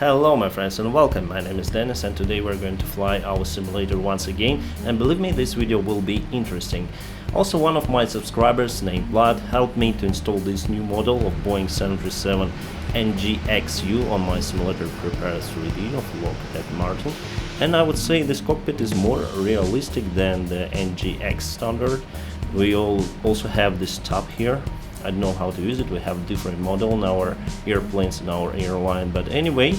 Hello my friends and welcome, my name is Dennis and today we're going to fly our simulator once again, and believe me, this video will be interesting. Also, one of my subscribers named Vlad helped me to install this new model of Boeing 737 NG on my simulator prepared 3D of Lockheed Martin, and I would say this cockpit is more realistic than the NGX standard. We also have this top here. I don't know how to use it. We have different model in our airplanes in our airline, but anyway,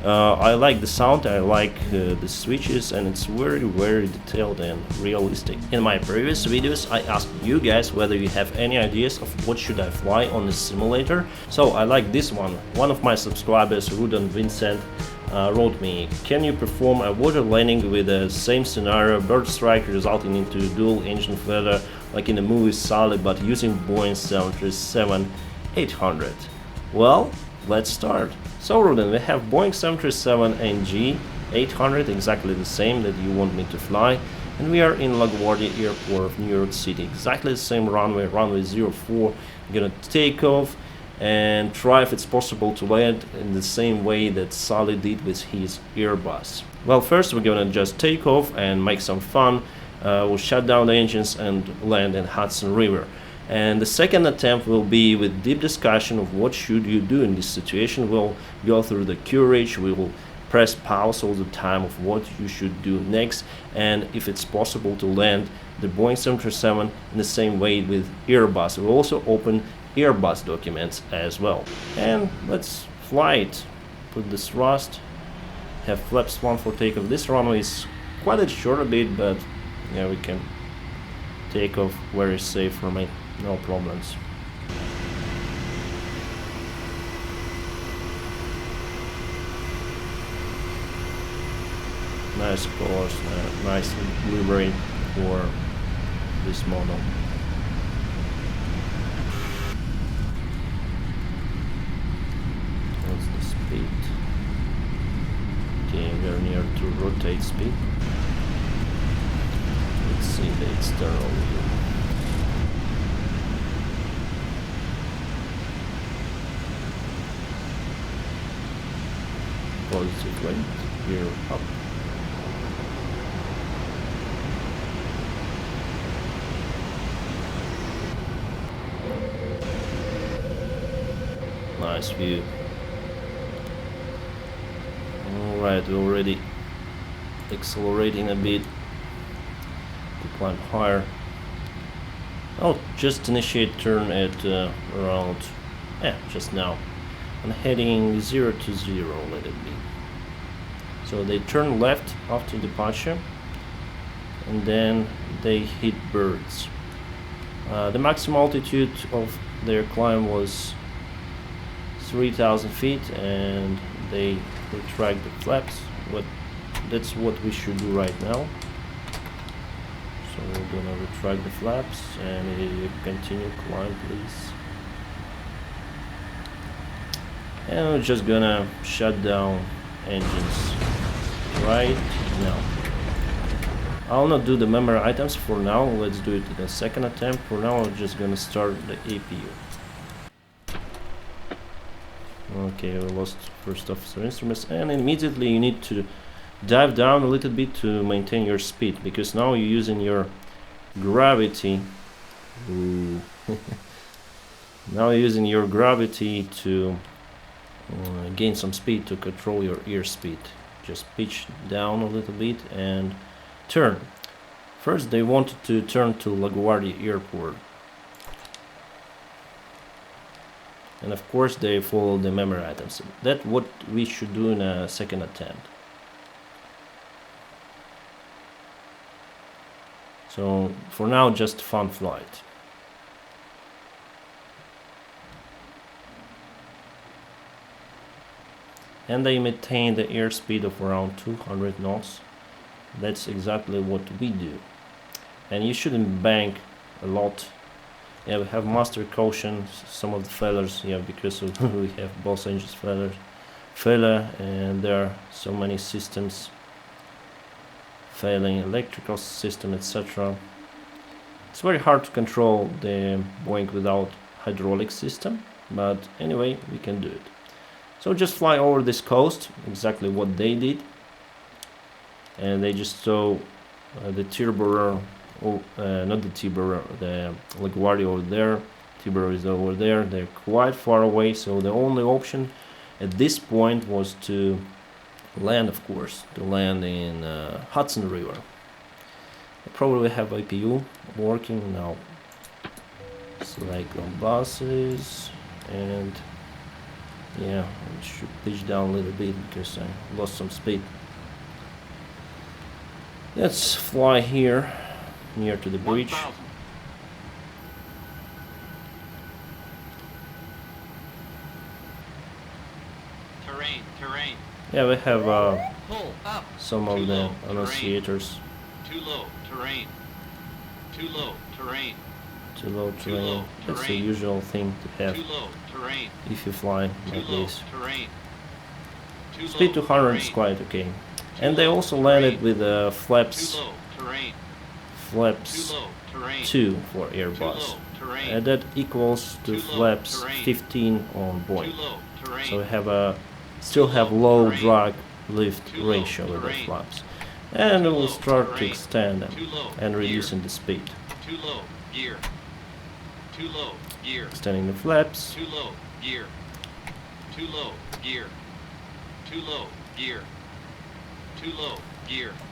I like the sound, I like the switches, and it's very detailed and realistic. In my previous videos I asked you guys whether you have any ideas of what should I fly on this simulator, so I like this one. One of my subscribers, Rudan Vincent, wrote me, can you perform a water landing with the same scenario, bird strike resulting into dual engine failure like in the movie Sully, but using Boeing 737-800? Well, let's start. So Rudan, we have Boeing 737NG 800, exactly the same that you want me to fly, and we are in LaGuardia Airport of New York City, exactly the same runway 04. We're gonna take off and try if it's possible to land in the same way that Sully did with his Airbus. Well, first we're gonna just take off and make some fun. We'll shut down the engines and land in Hudson River. And the second attempt will be with deep discussion of what should you do in this situation. We'll go through the courage, we will press pause all the time of what you should do next, and if it's possible to land the Boeing 737 in the same way with Airbus. We'll also open Airbus documents as well. And let's fly it. Put this thrust, have flaps 1 for takeoff. This runway is quite a short a bit, but yeah, we can take off very safe from it, no problems. Nice course, nice livery for this model. What's the speed? Okay, we are near to rotate speed. Let's see the external view. Positive weight, gear up. Nice view. Alright, we're already accelerating a bit to climb higher. I'll just initiate turn at around, just now. I'm heading 0 to 0, let it be. So they turn left after departure, and then they hit birds. The maximum altitude of their climb was 3,000 feet, and they retract the flaps. That's what we should do right now. So we're gonna retract the flaps and continue climb, please. And we're just gonna shut down engines right now. I'll not do the memory items for now. Let's do it in the second attempt. For now, I'm just gonna start the APU. Okay, we lost first officer instruments, and immediately you need to dive down a little bit to maintain your speed, because now you're using your gravity. Now you're using your gravity to gain some speed to control your airspeed. Just pitch down a little bit and turn. First they wanted to turn to LaGuardia Airport, and of course they follow the memory items. That's what we should do in a second attempt. So for now, just fun flight. And they maintain the airspeed of around 200 knots. That's exactly what we do. And you shouldn't bank a lot. Yeah, we have master caution, some of the failures, yeah, because we have both engines failure, and there are so many systems failing, electrical system, etc. It's very hard to control the Boeing without hydraulic system, but anyway, we can do it. So just fly over this coast, exactly what they did. And they just saw the Tiburon, not the Tiburon, the LaGuardia over there. Tiburon is over there. They're quite far away, so the only option at this point was to land, of course, to land in Hudson River. I probably have IPU working now. Select on buses, and yeah, I should pitch down a little bit because I lost some speed. Let's fly here, near to the bridge. Terrain. Yeah, we have some of the annunciators. Too low, terrain. Too low, terrain. Too low terrain. That's the usual thing to have if you fly like this. Speed 200 is quite okay. And they also landed with flaps 2 for Airbus. And that equals to flaps 15 on Boeing. So we have still have low drag lift ratio with the flaps. And we'll start to extend them and reducing the speed. Extending the flaps.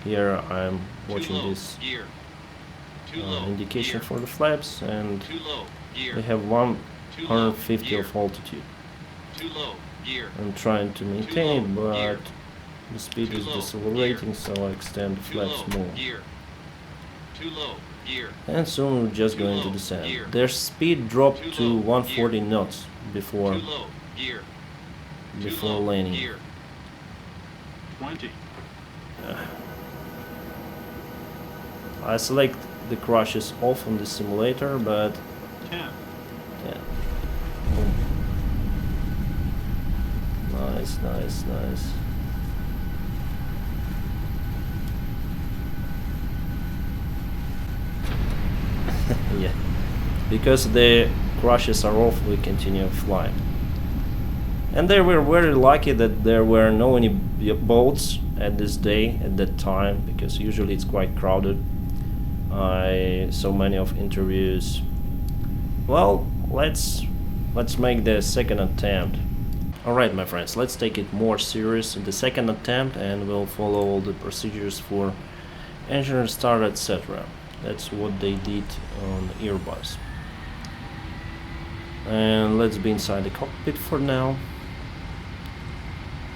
Here I'm watching this indication for the flaps, and we have 150 of altitude. I'm trying to maintain it, but the speed is decelerating, so I extend the flaps more. And soon we're just going to descend. Their speed dropped to 140 knots before landing. 20. I select the crashes off on the simulator, but 10. yeah. Nice. Yeah, because the crashes are off, we continue flying. And they were very lucky that there were no any boats at this day, at that time, because usually it's quite crowded. I saw many of interviews. Well, let's make the second attempt. Alright, my friends, let's take it more serious in the second attempt, and we'll follow all the procedures for engine restart, etc. That's what they did on Airbus. And let's be inside the cockpit for now.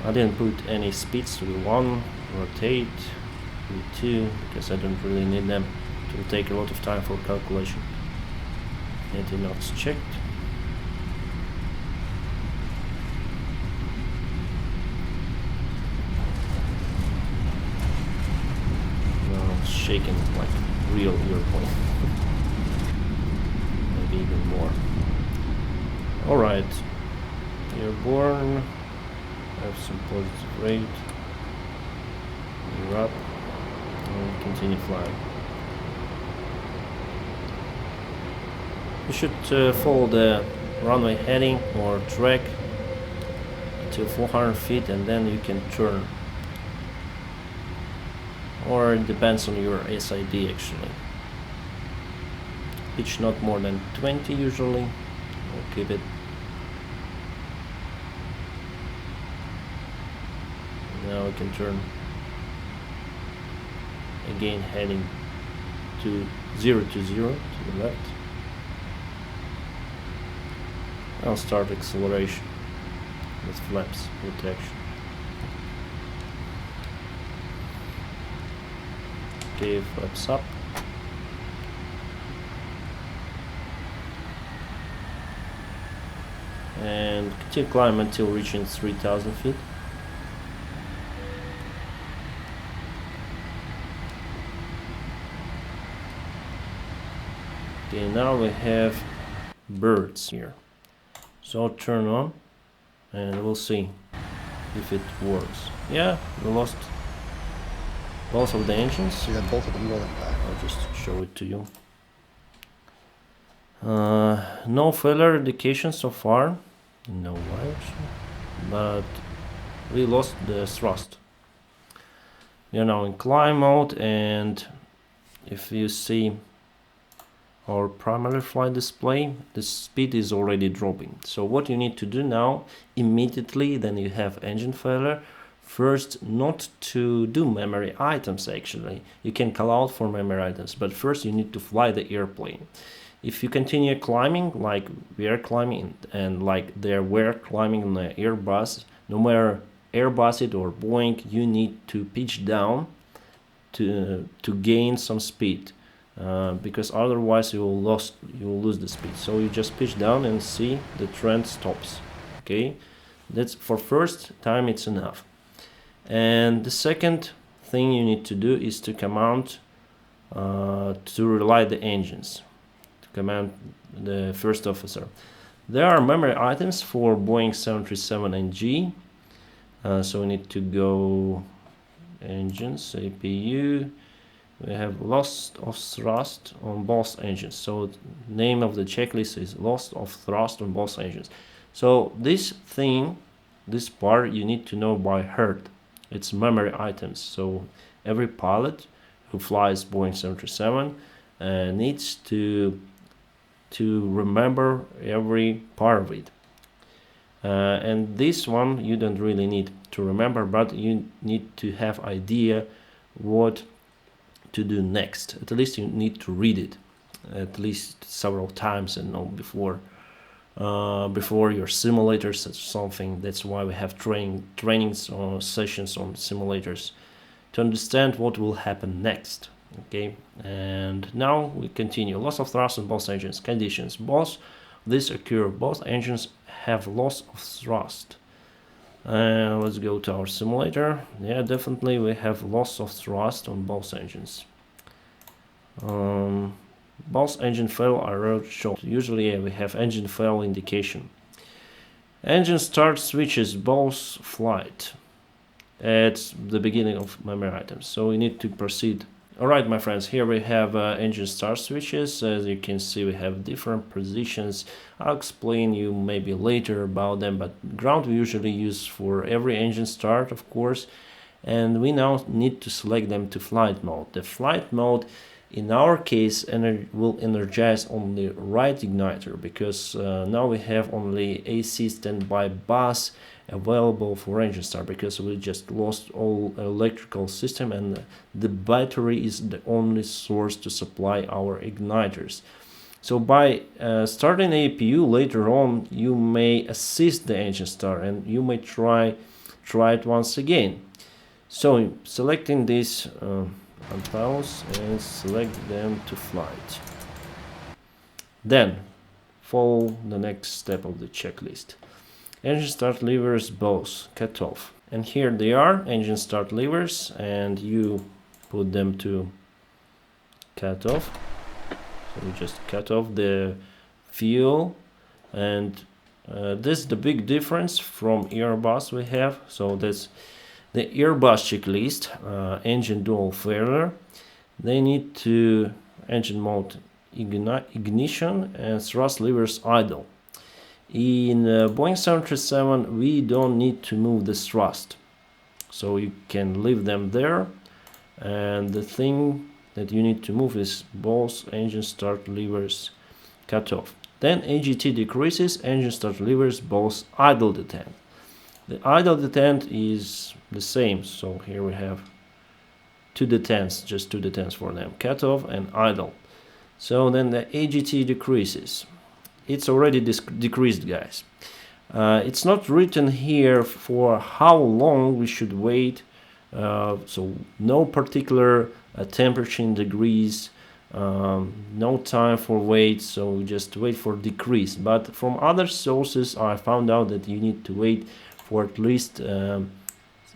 I didn't put any speeds to 1, rotate, 2, because I don't really need them. It will take a lot of time for calculation. 80 knots checked. Well, it's shaking like real airplane. Maybe even more. Alright, airborne. Have some positive rate. We're up and continue flying. You should follow the runway heading or track until 400 feet, and then you can turn. Or it depends on your SID actually. Pitch not more than 20 usually. We'll keep it. Now we can turn again, heading to 0 to the left. I'll start acceleration with flaps protection. Okay, flaps up. And continue climb until reaching 3000 feet. Okay, now we have birds here. So turn on and we'll see if it works. Yeah, we lost both of the engines. You got both of them rolling back. I'll just show it to you. No failure indication so far. No wires. but we lost the thrust. We are now in climb mode, and if you see our primary flight display, the speed is already dropping. So what you need to do now, immediately then you have engine failure, first not to do memory items. Actually you can call out for memory items, but first you need to fly the airplane. If you continue climbing like we are climbing and like they were climbing in the Airbus, no matter Airbus it or Boeing, you need to pitch down to gain some speed. Because otherwise you will lose the speed. So you just pitch down and see the trend stops. Okay, that's for first time, it's enough. And the second thing you need to do is to command to relight the engines, to command the first officer. There are memory items for Boeing 737NG, so we need to go engines, APU. We have loss of thrust on both engines. So name of the checklist is loss of thrust on both engines. So this thing, this part you need to know by heart. It's memory items. So every pilot who flies Boeing 737 needs to remember every part of it. And this one you don't really need to remember, but you need to have idea what to do next. At least you need to read it at least several times and know before your simulators or something. That's why we have trainings or sessions on simulators to understand what will happen next. Okay, and now we continue. Loss of thrust on both engines. Conditions: both this occur. Both engines have loss of thrust. Let's go to our simulator. Yeah, definitely we have loss of thrust on both engines. Both engine fail are shown. Usually we have engine fail indication. Engine start switches both flight at the beginning of memory items, so we need to proceed. Alright, my friends, here we have engine start switches. As you can see, we have different positions. I'll explain you maybe later about them, but ground we usually use for every engine start, of course, and we now need to select them to flight mode. The flight mode in our case will energize only right igniter, because now we have only AC standby bus available for engine start, because we just lost all electrical system and the battery is the only source to supply our igniters. So by starting APU later on, you may assist the engine start and you may try it once again. So selecting these antennas and select them to flight. Then follow the next step of the checklist. Engine start levers both cut off, and here they are, engine start levers, and you put them to cut off. So we just cut off the fuel, and this is the big difference from Airbus we have. So that's the Airbus checklist. Engine dual failure, they need to engine mode ignition and thrust levers idle. In Boeing 737 we don't need to move the thrust, so you can leave them there, and the thing that you need to move is both engine start levers cut off. Then AGT decreases, engine start levers both idle detent. The idle detent is the same, so here we have two detents, just two detents for them, cut off and idle. So then the AGT decreases. It's already decreased, guys. It's not written here for how long we should wait, so no particular temperature in degrees, no time for wait, so just wait for decrease. But from other sources I found out that you need to wait for at least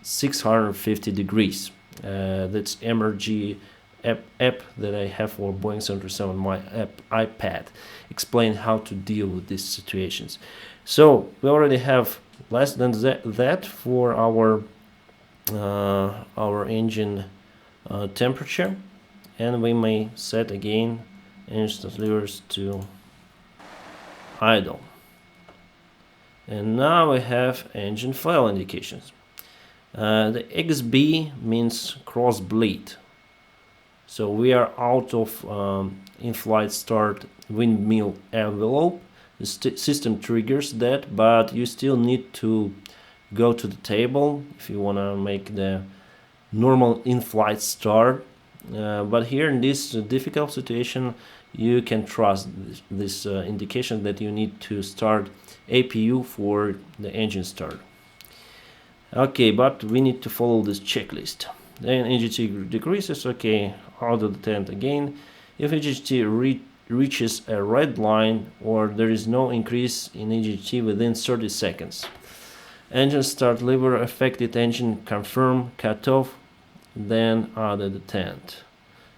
650 degrees. That's MRG app that I have for Boeing 737, my app iPad, explain how to deal with these situations. So we already have less than that for our engine temperature, and we may set again engine levers to idle. And now we have engine fail indications. The XB means cross bleed. So we are out of in-flight start windmill envelope. The system triggers that, but you still need to go to the table if you want to make the normal in-flight start. But here in this difficult situation, you can trust this indication that you need to start APU for the engine start. Okay, but we need to follow this checklist. Then AGT decreases, okay, out of the tent again. If AGT reaches a red line or there is no increase in AGT within 30 seconds. Engine start lever affected engine confirm cut off, then out of the tent.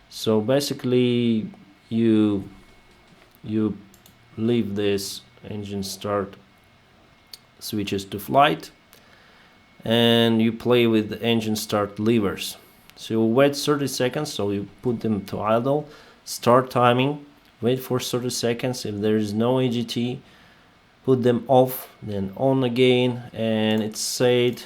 So basically you leave this engine start switches to flight and you play with the engine start levers. So you wait 30 seconds, so you put them to idle, start timing, wait for 30 seconds. If there is no AGT, put them off, then on again, and it's said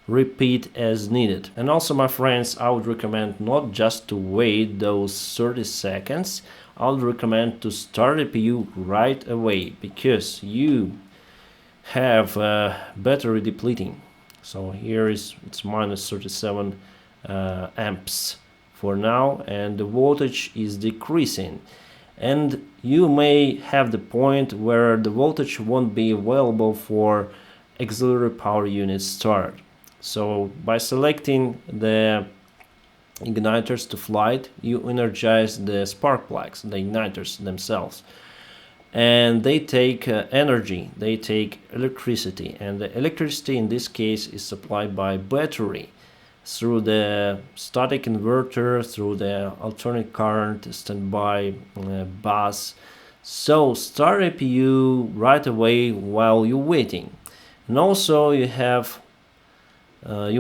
repeat as needed. And also, my friends, I would recommend not just to wait those 30 seconds, I would recommend to start APU right away, because you have battery depleting. So here it's minus 37 amps for now, and the voltage is decreasing, and you may have the point where the voltage won't be available for auxiliary power unit start. So by selecting the igniters to flight, you energize the spark plugs, the igniters themselves, and they take energy, they take electricity, and the electricity in this case is supplied by battery through the static inverter, through the alternate current standby bus. So start APU right away while you're waiting. And also you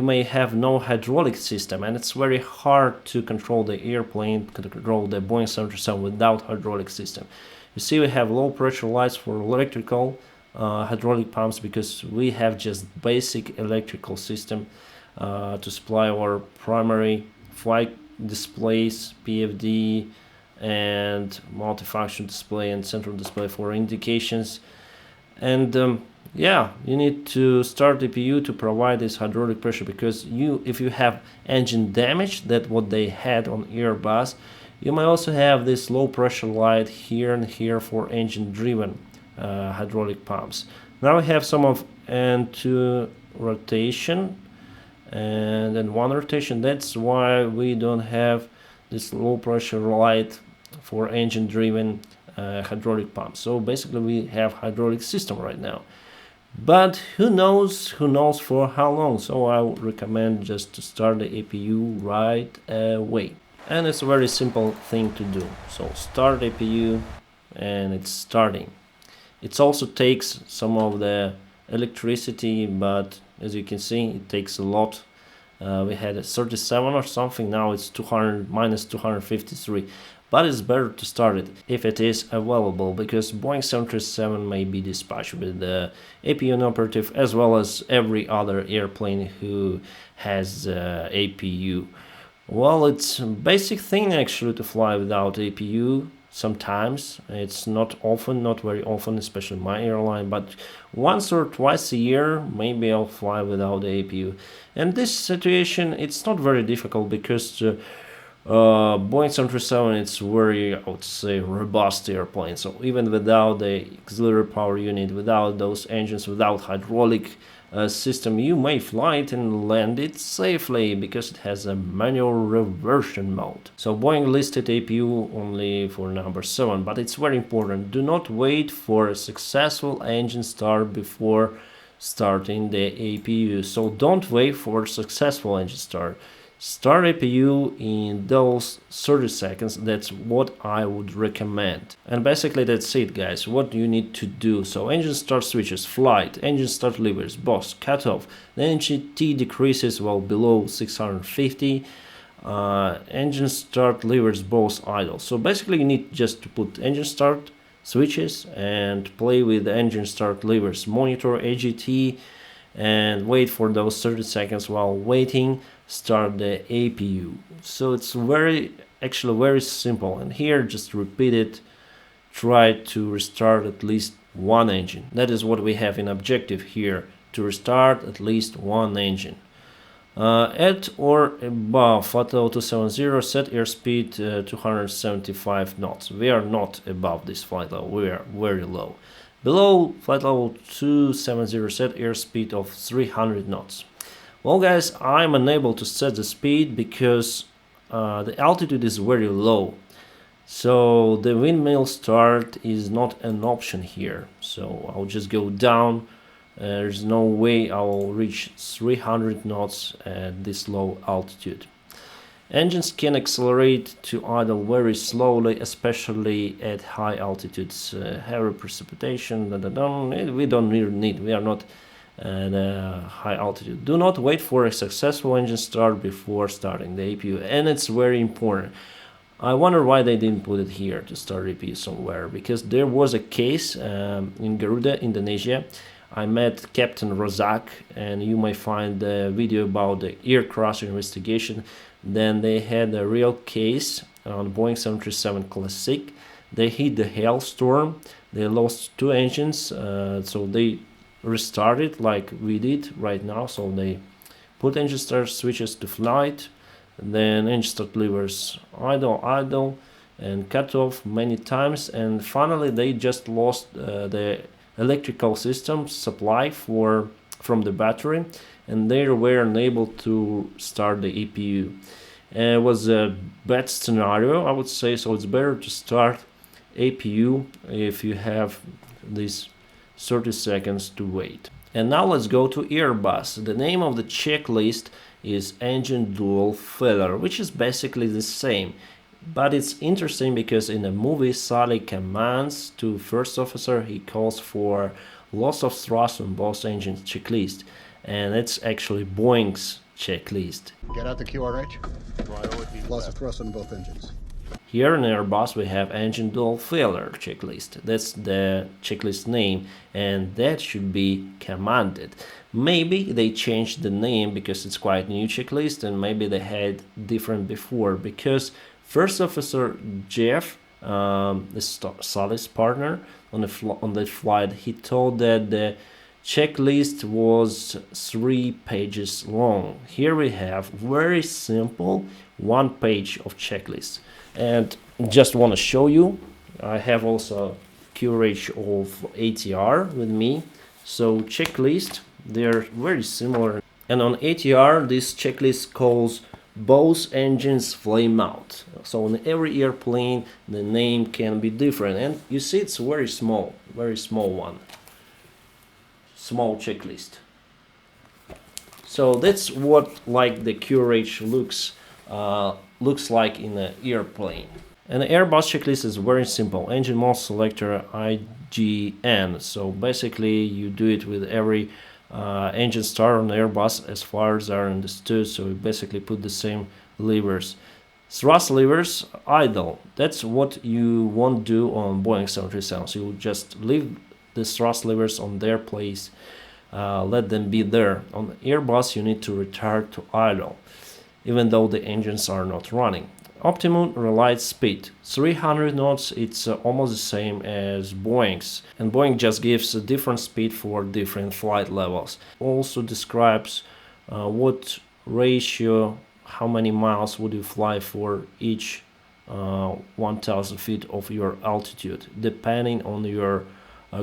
may have no hydraulic system, and it's very hard to control the airplane, control the Boeing 737 without hydraulic system. You see, we have low pressure lights for electrical hydraulic pumps, because we have just basic electrical system to supply our primary flight displays, PFD, and multifunction display and central display for indications. And yeah, you need to start APU to provide this hydraulic pressure, because if you have engine damage, that what they had on Airbus, you may also have this low pressure light here and here for engine driven hydraulic pumps. Now we have some of N2 rotation and then one rotation. That's why we don't have this low pressure light for engine driven hydraulic pumps. So basically we have hydraulic system right now, but who knows for how long. So I would recommend just to start the APU right away, and it's a very simple thing to do. So start APU and it's starting. It also takes some of the electricity, but as you can see, it takes a lot. We had a 37 or something, now it's 200 minus 253. But it's better to start it if it is available, because Boeing 737 may be dispatched with the APU operative, as well as every other airplane who has APU. Well, it's a basic thing actually to fly without APU. Sometimes it's not often, not very often, especially my airline, but once or twice a year maybe I'll fly without the APU. And this situation, it's not very difficult, because Boeing 737, it's very, I would say, robust airplane. So even without the auxiliary power unit, without those engines, without hydraulic system, you may fly it and land it safely, because it has a manual reversion mode. So Boeing listed APU only for number 7, but it's very important. Do not wait for a successful engine start before starting the APU. So don't wait for a successful engine start. Start APU in those 30 seconds. That's what I would recommend. And basically that's it, guys. What you need to do. So engine start switches, flight, engine start levers, boss, cut off. The NGT decreases well below 650. Engine start levers, both idle. So basically you need just to put engine start switches and play with the engine start levers, monitor AGT, and wait for those 30 seconds. While waiting, start the APU. So it's actually very simple, and here just repeat it. Try to restart at least one engine. That is what we have in objective here, to restart at least one engine. At or above Flight level 270, set airspeed 275 knots. We are not above this flight level, we are very low. Below flight level 270, set airspeed of 300 knots. Well guys, I'm unable to set the speed because the altitude is very low. So the windmill start is not an option here. So I'll just go down. There's no way I'll reach 300 knots at this low altitude. Engines can accelerate to idle very slowly, especially at high altitudes. Heavy precipitation, we don't need, we are not at a high altitude. Do not wait for a successful engine start before starting the APU, and it's very important. I wonder why they didn't put it here to start APU somewhere, because there was a case in Garuda, Indonesia. I met Captain Rozak, and you may find the video about the air crash investigation. Then they had a real case on Boeing 737 Classic. They hit the hailstorm, they lost two engines, so they restarted like we did right now. So they put engine start switches to flight, then engine start levers idle, and cut off many times, and finally they just lost the electrical system supply from the battery, and they were unable to start the APU. It was a bad scenario, I would say, so it's better to start APU if you have these 30 seconds to wait. And now let's go to Airbus. The name of the checklist is engine dual failure, which is basically the same. But it's interesting because in the movie, Sully commands to first officer, he calls for loss of thrust on both engines checklist, and it's actually Boeing's checklist. Get out the QRH. Loss of thrust on both engines. Here in Airbus we have engine dual failure checklist. That's the checklist name, and that should be commanded. Maybe they changed the name because it's quite new checklist, and maybe they had different before, because First Officer Jeff, Sully's partner on the flight, he told that the checklist was 3 pages long. Here we have very simple 1 page of checklist, and just want to show you. I have also QRH of ATR with me, so checklist, they're very similar. And on ATR, this checklist calls both engines flame out. So on every airplane the name can be different, and you see it's very small one, small checklist. So that's what like the QRH looks like in an airplane. And the Airbus checklist is very simple. Engine mode selector IGN. So basically you do it with every engine start on Airbus as far as I understood. So you basically put the same levers. Thrust levers idle. That's what you won't do on Boeing 737. So you just leave the thrust levers on their place, let them be there. On Airbus you need to retard to idle, even though the engines are not running. Optimum relight speed 300 knots. It's almost the same as Boeing's, and Boeing just gives a different speed for different flight levels. Also describes what ratio, how many miles would you fly for each 1000 feet of your altitude, depending on your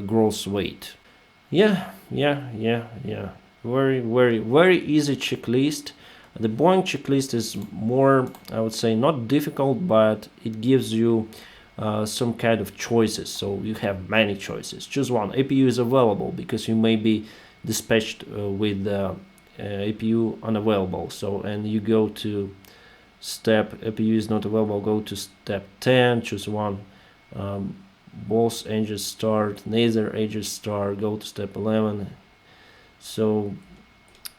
gross weight. Yeah. Very easy checklist. The Boeing checklist is more, I would say, not difficult, but it gives you some kind of choices. So you have many choices. Choose one. APU is available because you may be dispatched with APU unavailable. So, and you go to step, APU is not available, go to step 10, choose one. Both engines start, neither engines start, go to step 11. So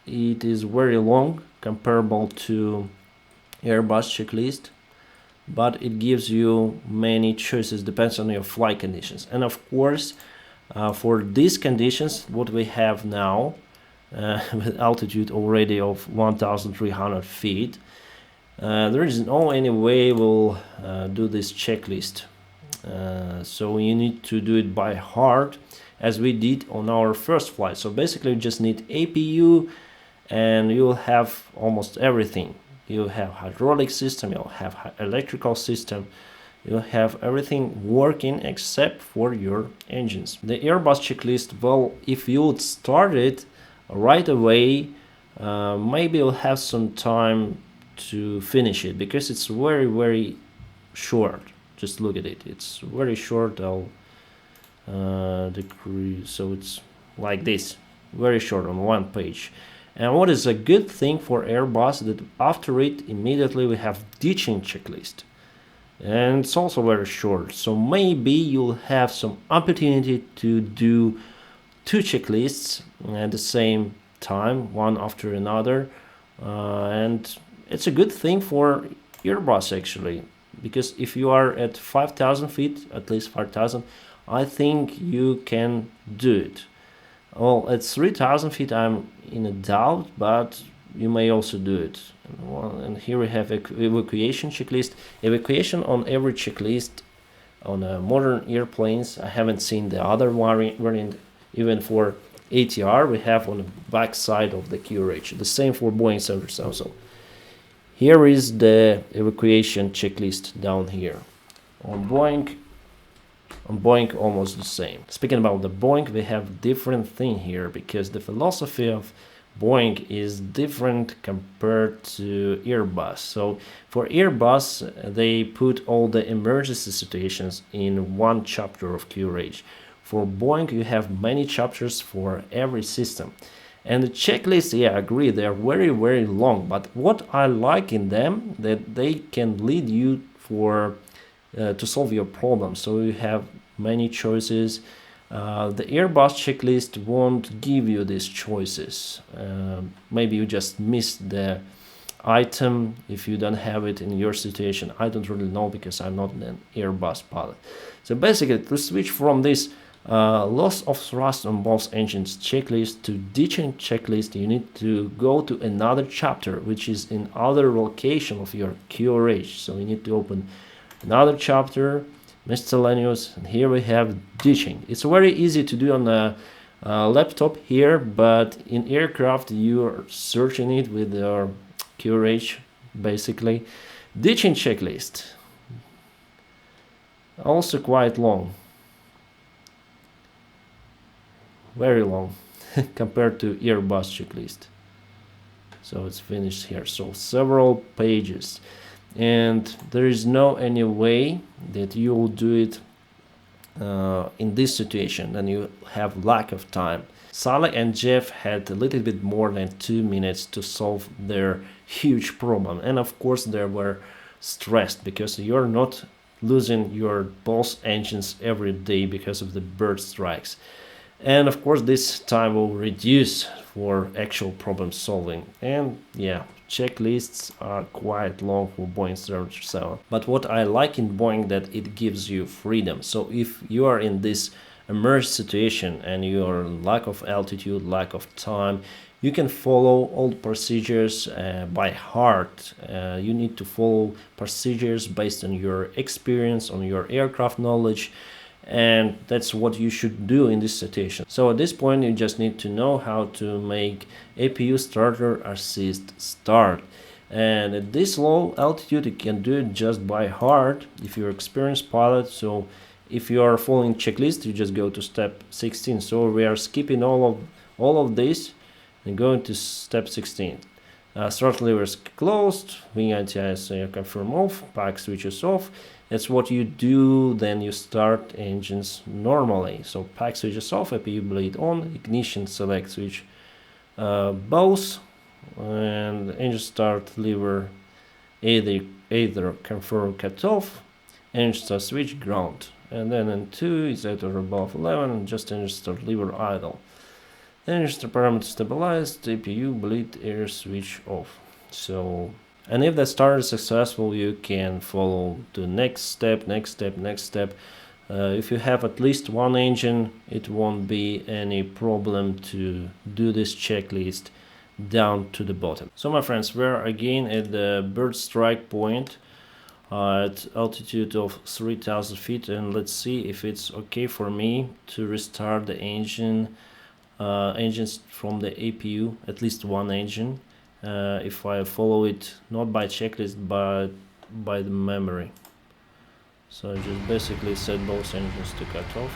it is very long, comparable to Airbus checklist. but it gives you many choices, depends on your flight conditions. And of course, for these conditions, what we have now, with altitude already of 1,300 feet, there is no any way we'll do this checklist. So you need to do it by heart, as we did on our first flight. So basically you just need APU and you'll have almost everything. You'll have hydraulic system, you'll have electrical system, you'll have everything working except for your engines. The Airbus checklist, well, if you would start it right away, maybe you'll have some time to finish it, because it's very short. Just look at it, it's very short. I'll decrease, so it's like this, very short on one page. And what is a good thing for Airbus, that after it immediately we have ditching checklist, and it's also very short. So maybe you'll have some opportunity to do two checklists at the same time, one after another, and it's a good thing for Airbus actually, because if you are at 5,000 feet, at least 5,000, I think you can do it. Well, at 3,000 feet I'm in a doubt, but you may also do it. And here we have evacuation checklist. Evacuation on every checklist on modern airplanes. I haven't seen the other variant. Even for ATR we have on the back side of the QRH. The same for Boeing 737. So here is the evacuation checklist down here. On Boeing almost the same. Speaking about the Boeing, we have different thing here, because the philosophy of Boeing is different compared to Airbus. So for Airbus, they put all the emergency situations in one chapter of QRH. For Boeing, you have many chapters for every system. And the checklist, yeah, I agree, they are very long. But what I like in them, that they can lead you for to solve your problem. So you have many choices. The Airbus checklist won't give you these choices. Maybe you just missed the item if you don't have it in your situation. I don't really know, because I'm not an Airbus pilot. So basically, to switch from this loss of thrust on both engines checklist to ditching checklist, you need to go to another chapter, which is in other location of your QRH. So you need to open another chapter, miscellaneous, and here we have ditching. It's very easy to do on a laptop here, but in aircraft you are searching it with your QRH basically. Ditching checklist, also quite long, very long compared to Airbus checklist. So it's finished here, so several pages. And there is no any way that you will do it in this situation, and you have lack of time. Sully and Jeff had a little bit more than 2 minutes to solve their huge problem, and of course they were stressed, because you're not losing your both engines every day because of the bird strikes. And of course this time will reduce for actual problem solving. And yeah, checklists are quite long for Boeing 737. But what I like in Boeing, that it gives you freedom. So if you are in this emerged situation and you are lack of altitude, lack of time, you can follow all procedures by heart. You need to follow procedures based on your experience, on your aircraft knowledge, and that's what you should do in this situation. So at this point you just need to know how to make APU starter assist start, and at this low altitude you can do it just by heart if you're experienced pilot. So if you are following checklist, you just go to step 16. So we are skipping all of this and going to step 16. Throttle levers closed, wing anti-ice confirm off, pack switches off. That's what you do. Then you start engines normally. So pack switches off, APU bleed on, ignition select switch both, and engine start lever either confirm cut off, engine start switch ground, and then in 2 is at or above 11, and just engine start lever idle. Engine start parameter stabilized, APU bleed air switch off. So And if the start is successful, you can follow the next step, next step, next step. If you have at least one engine, it won't be any problem to do this checklist down to the bottom. So my friends, we're again at the bird strike point at altitude of 3000 feet, and let's see if it's okay for me to restart the engines from the APU, at least one engine, if I follow it not by checklist but by the memory. So I just basically set both engines to cut off.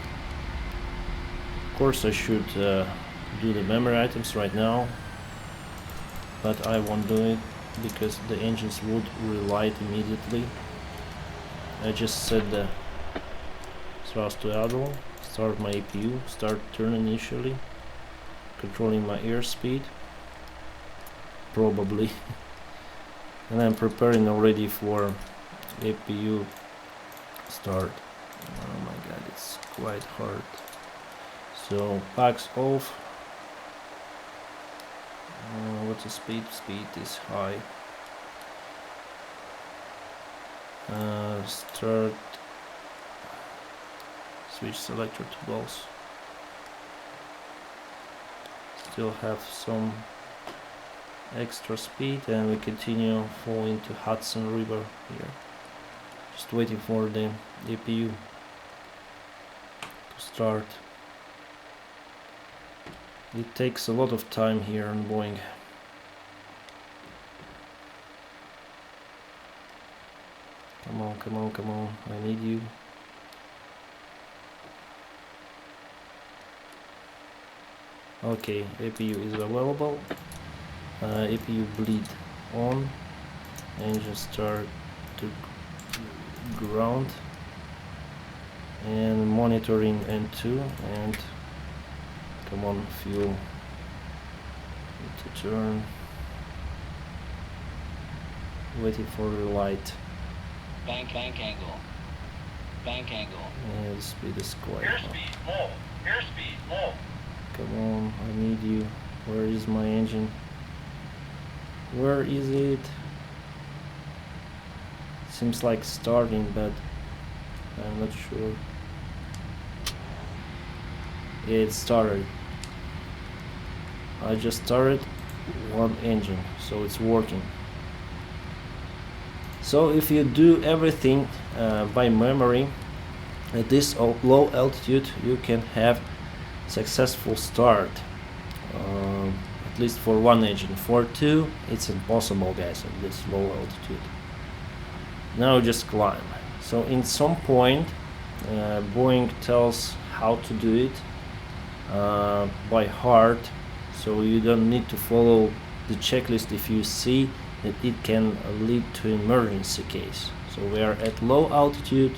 Of course I should do the memory items right now, but I won't do it because the engines would relight immediately. I just set the thrust to idle, start my APU, start turn initially, controlling my airspeed, probably. And I'm preparing already for APU start. Oh my god, it's quite hard. So packs off. What's the speed? Speed is high. Start. Switch selector to both. Still have some extra speed, and we continue falling to Hudson River here. Just waiting for the APU to start. It takes a lot of time here on Boeing. Come on, come on, come on, I need you. Okay, APU is available. APU bleed on. Engine start to ground. And monitoring N2, and come on, fuel. Need to turn. Waiting for relight. Bank angle. Bank angle. Yeah, the speed is quite high. Airspeed low. Airspeed low. Come on, I need you. Where is my engine? Where is it? Seems like starting, but I'm not sure. It started. I just started one engine, so it's working. So if you do everything by memory at this low altitude, you can have successful start, at least for one engine. For two, it's impossible, guys, at this low altitude. Now just climb. So in some point, Boeing tells how to do it by heart, so you don't need to follow the checklist if you see that it can lead to emergency case. So we are at low altitude,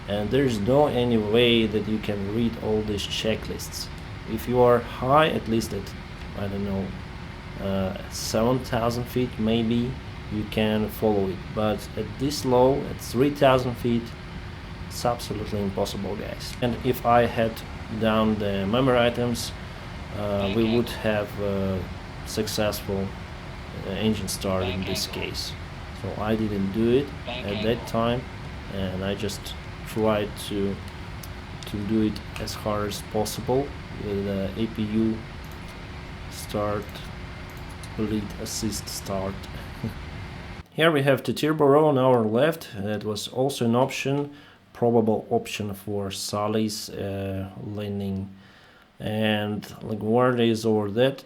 and there's no any way that you can read all these checklists. If you are high, at least at, I don't know, 7,000 feet maybe, you can follow it, but at this low, at 3,000 feet, it's absolutely impossible, guys. And if I had done the memory items, we would have successful engine start in this case. So I didn't do it at that time, and I just tried to do it as hard as possible with APU start, lead assist start. Here we have the turbo row on our left. That was also an option, probable option for Sully's landing. And LaGuardia is over that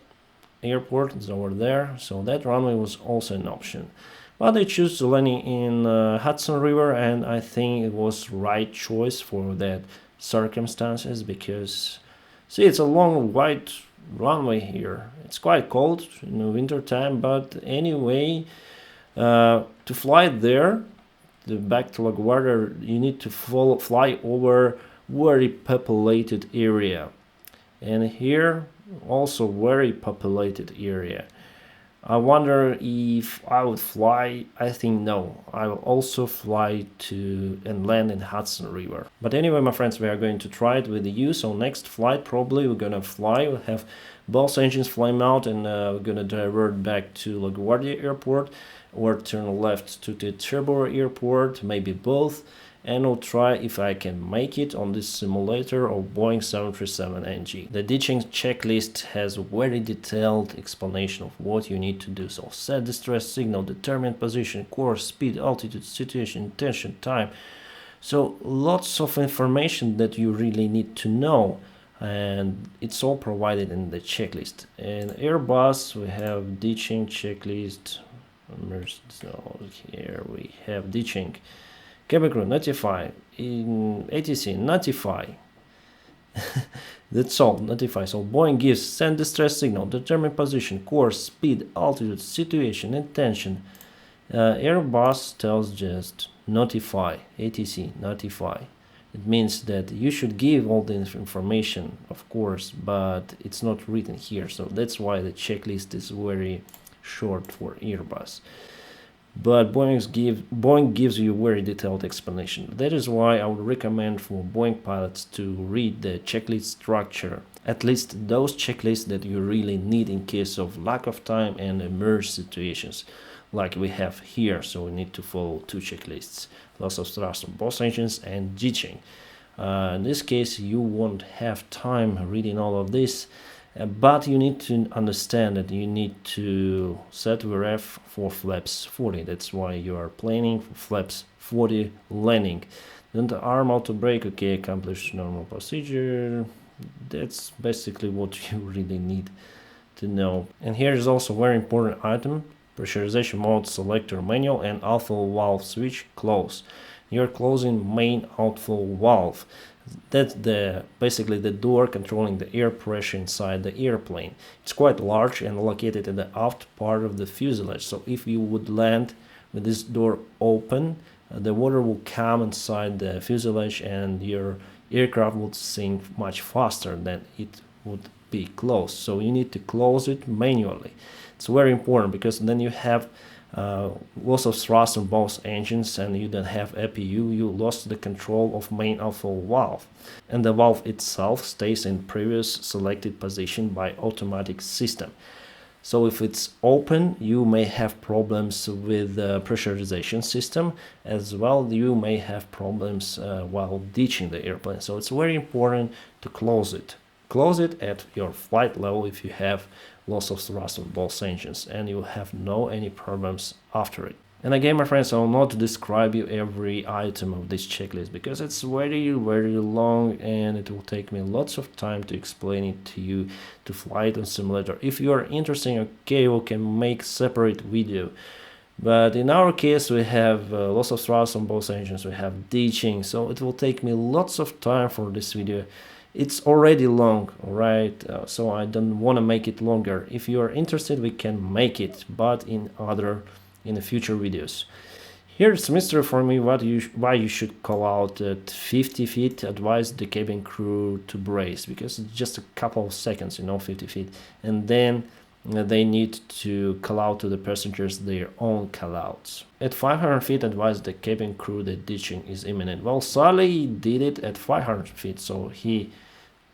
airport, is over there, so that runway was also an option. But they choose the landing in Hudson River, and I think it was right choice for that circumstances, because see, it's a long wide runway here. It's quite cold in the winter time, but anyway, to fly there, back to LaGuardia, you need to fly over very populated area, and here also very populated area. I wonder if I would fly. I think no, I will also fly to and land in Hudson River. But anyway, my friends, we are going to try it with you. So next flight probably we're gonna fly, we'll have both engines flame out, and we're gonna divert back to LaGuardia Airport, or turn left to the Cherbourg Airport, maybe both, and we'll try if I can make it on this simulator of Boeing 737NG. The ditching checklist has a very detailed explanation of what you need to do. So set distress signal, determine position, course, speed, altitude, situation, intention, time. So lots of information that you really need to know, and it's all provided in the checklist. In Airbus we have ditching checklist. So here we have ditching. Cabin crew notify, in ATC notify. That's all, notify. So Boeing gives send distress signal, determine position, course, speed, altitude, situation, intention. Airbus tells just notify, ATC notify. It means that you should give all the information, of course, but it's not written here. So that's why the checklist is very short for Airbus. But Boeing gives you a very detailed explanation. That is why I would recommend for Boeing pilots to read the checklist structure, at least those checklists that you really need in case of lack of time and emergency situations, like we have here. So we need to follow two checklists: loss of thrust on both engines and ditching. In this case, you won't have time reading all of this. But you need to understand that you need to set VREF for flaps 40. That's why you are planning for flaps 40 landing. Then the arm auto brake, okay, accomplish normal procedure. That's basically what you really need to know. And here is also a very important item: pressurization mode selector manual and outflow valve switch close. You're closing main outflow valve. That's basically the door controlling the air pressure inside the airplane. It's quite large and located in the aft part of the fuselage. So if you would land with this door open, the water will come inside the fuselage and your aircraft would sink much faster than it would be closed. So you need to close it manually. It's very important because then you have loss of thrust on both engines, and you don't have APU. You lost the control of main outflow valve, and the valve itself stays in previous selected position by automatic system. So if it's open, you may have problems with the pressurization system. As well, you may have problems while ditching the airplane. So it's very important to close it. Close it at your flight level if you have loss of thrust on both engines, and you have no any problems after it. And again, my friends, I will not describe you every item of this checklist because it's very long, and it will take me lots of time to explain it to you to fly it on simulator. If you are interested, okay, we can make separate video. But in our case, we have loss of thrust on both engines, we have ditching, so it will take me lots of time for this video. It's already long, alright, so I don't want to make it longer. If you are interested, we can make it, but in the future videos. Here's a mystery for me why you should call out at 50 feet. Advise the cabin crew to brace, because it's just a couple of seconds, 50 feet, and then they need to call out to the passengers their own call outs. At 500 feet, advise the cabin crew that ditching is imminent. Well, Sully did it at 500 feet, so he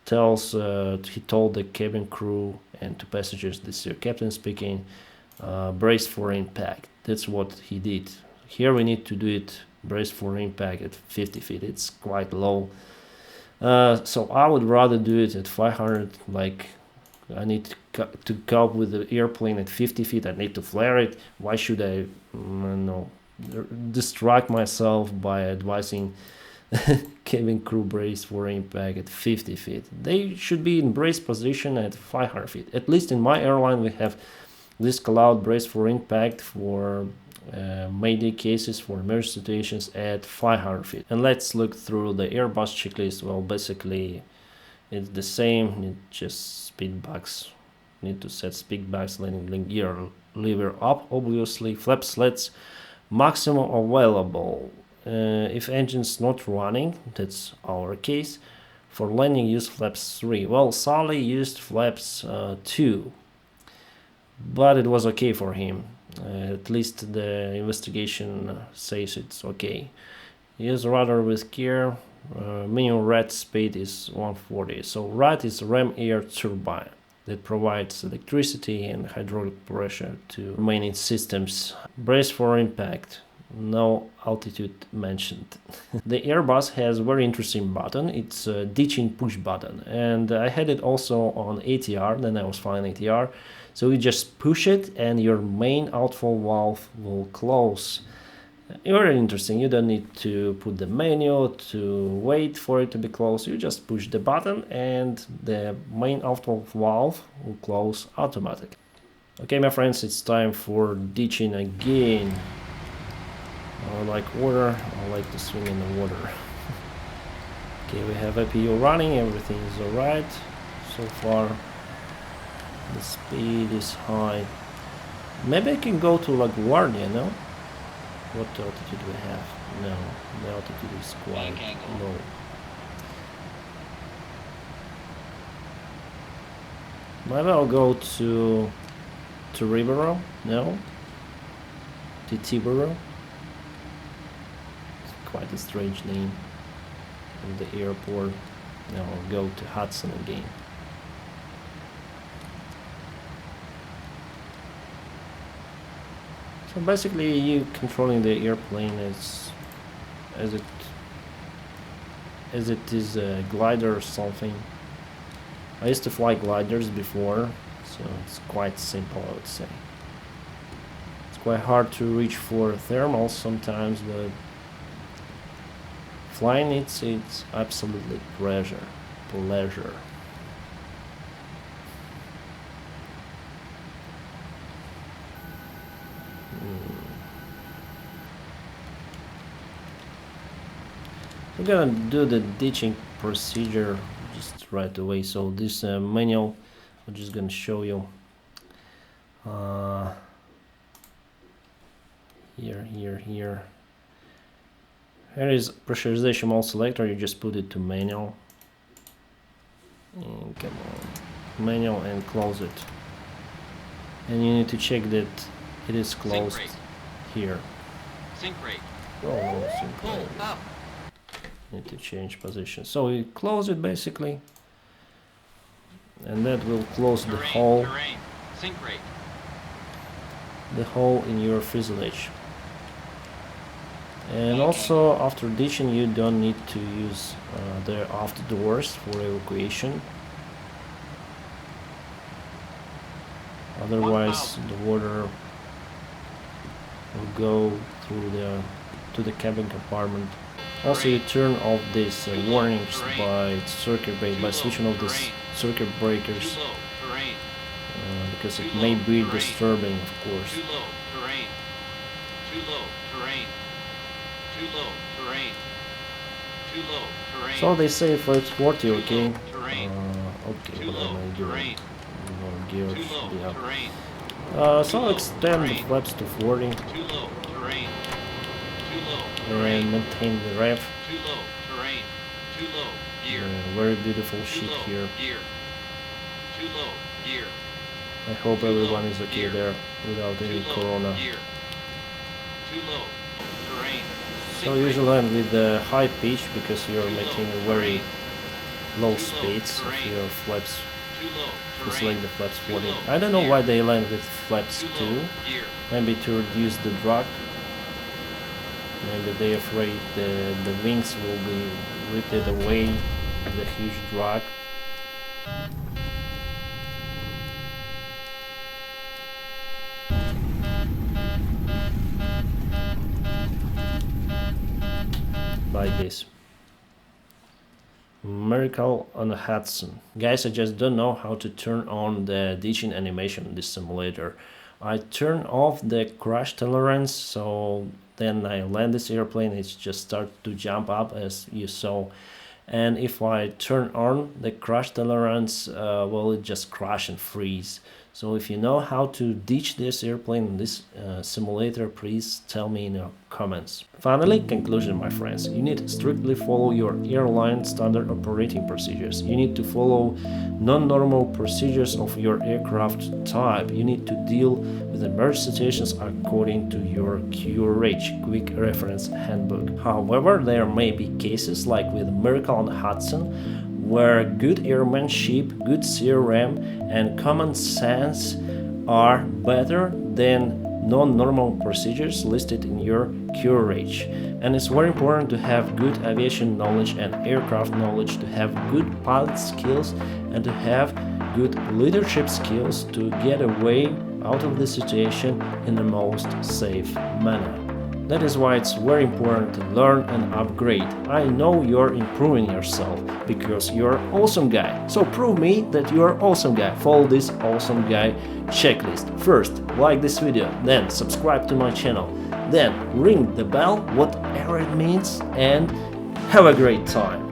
told the cabin crew and to passengers, this is your captain speaking, brace for impact. That's what he did. Here we need to do it, brace for impact at 50 feet. It's quite low. So I would rather do it at 500, like I need to cope with the airplane at 50 feet. I need to flare it. Why should I distract myself by advising cabin crew brace for impact at 50 feet? They should be in brace position at 500 feet. At least in my airline, we have this call-out brace for impact for mayday cases, for emergency situations at 500 feet. And let's look through the Airbus checklist. Well, basically it's the same. Need just speed bags. Need to set speed bags, landing gear lever up, obviously. Flap slats maximum available. If engine's not running, that's our case. For landing, use flaps 3. Well, Sully used flaps 2, but it was okay for him. At least the investigation says it's okay. Use rudder with care. Minimum rate speed is 140. So RAT is ram air turbine. that provides electricity and hydraulic pressure to remaining systems. Brace for impact. No altitude mentioned. The Airbus has a very interesting button. It's a ditching push button, and I had it also on ATR. Then I was flying ATR, so you just push it and your main outfall valve will close. Very interesting. You don't need to put the manual to wait for it to be closed. You just push the button and the main outfall valve will close automatically. Okay, my friends, it's time for ditching again. I like water. I like to swim in the water. Okay, we have APU running. Everything is alright so far. The speed is high. Maybe I can go to LaGuardia, no? What altitude we have? No, the altitude is quite low. Maybe I'll go to Ribero? No? To Tibero? It's quite a strange name of the airport. Now I'll go to Hudson again. So basically, you controlling the airplane as it is a glider or something. I used to fly gliders before, so it's quite simple, I would say. It's quite hard to reach for thermals sometimes, but flying it's absolutely pleasure. We're gonna do the ditching procedure just right away. So this manual, I'm just gonna show you. Here. Here is pressurization mode selector. You just put it to manual. And come on, manual, and close it. And you need to check that it is closed here. Sync rate. Oh, sync rate. Up. Need to change position. So you close it basically, and that will close the hole. Sync rate. The hole in your fuselage. And also after ditching, you don't need to use the aft doors for evacuation. Otherwise, the water will go through to the cabin compartment. Also, you turn off these warnings by switching off these circuit breakers, because it may be disturbing, of course. Too low terrain. Too low terrain. Too low terrain. Too low terrain. So they say flaps 40, okay? Too low terrain. Gears, Too low yeah. terrain. So extend the flaps to 40 Too low terrain. Too low terrain. and maintain the rev. Too low terrain. Too low gear. Very beautiful Too ship low here. gear. Too low gear. I hope everyone is okay there without any Too low corona. gear. Too low terrain. So usually I'm with the high pitch because you're maintaining very low speeds of your flaps. Too low To terrain. select the flaps 40. I don't know why they land with flaps Too 2. low gear. Maybe to reduce the drag. Maybe they're afraid the wings will be ripped away with the huge drag. Like this. Miracle on Hudson. Guys, I just don't know how to turn on the ditching animation in this simulator. I turn off the crash tolerance, so then I land this airplane, it just starts to jump up as you saw. And if I turn on the crash tolerance, well, it just crash and freeze. So if you know how to ditch this airplane in this simulator, please tell me in your comments. Finally, conclusion, my friends. You need to strictly follow your airline standard operating procedures. You need to follow non-normal procedures of your aircraft type. You need to deal with emergency situations according to your QRH, Quick Reference Handbook. However, there may be cases like with Miracle on Hudson, where good airmanship, good CRM, and common sense are better than non-normal procedures listed in your courage. And it's very important to have good aviation knowledge and aircraft knowledge, to have good pilot skills, and to have good leadership skills to get away out of the situation in the most safe manner. That is why it's very important to learn and upgrade. I know you're improving yourself because you're an awesome guy. So prove me that you're an awesome guy. Follow this awesome guy checklist. First, like this video, then subscribe to my channel, then ring the bell, whatever it means, and have a great time.